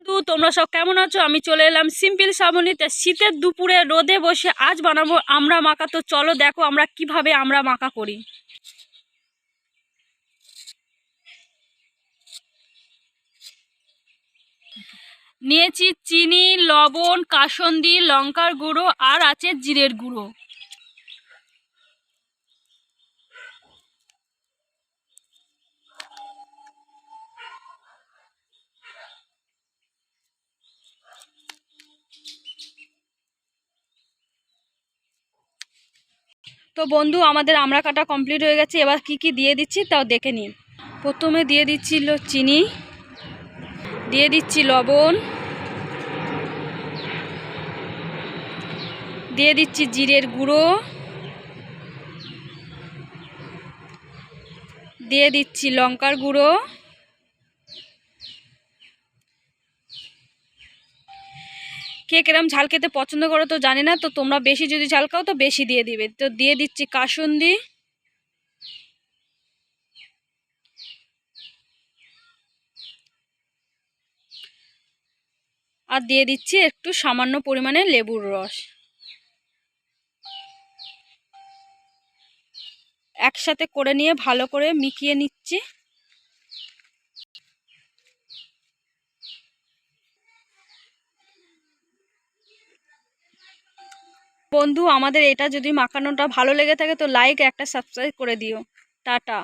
তো তোমরা সব কেমন আছো? আমি চলে এলাম সিম্পল শ্রাবণীতে শীতের দুপুরে রোদে বসে আজ বানাবো আমরা মাখা। তো চলো দেখো আমরা কিভাবে আমরা মাখা করি। নিয়েছি চিনি, লবণ, কাসন্দি, লঙ্কার গুঁড়ো আর আছে জিরের গুঁড়ো। তো বন্ধু আমাদের আমড়া কাটা কমপ্লিট হয়ে গেছে। এবার কি কি দিয়ে দিচ্ছি তাও দেখে নিন। প্রথমে দিয়ে দিচ্ছিল চিনি, দিয়ে দিচ্ছি লবণ, দিয়ে দিচ্ছি জিরের গুঁড়ো, দিয়ে দিচ্ছি লঙ্কার গুঁড়ো, কে কিরম ঝাল খেতে পছন্দ করো তো জানি না, তো তোমরা বেশি যদি ঝাল খাও তো বেশি দিয়ে দিবে। তো দিয়ে দিচ্ছি কাসুন্দি, আর দিয়ে দিচ্ছি একটু সামান্য পরিমাণে লেবুর রস। একসাথে করে নিয়ে ভালো করে মিশিয়ে নিচ্ছি। বন্ধু আমাদের এটা যদি মাখানোটা ভালো লেগে থাকে তো লাইক একটা সাবস্ক্রাইব করে দিও। টাটা।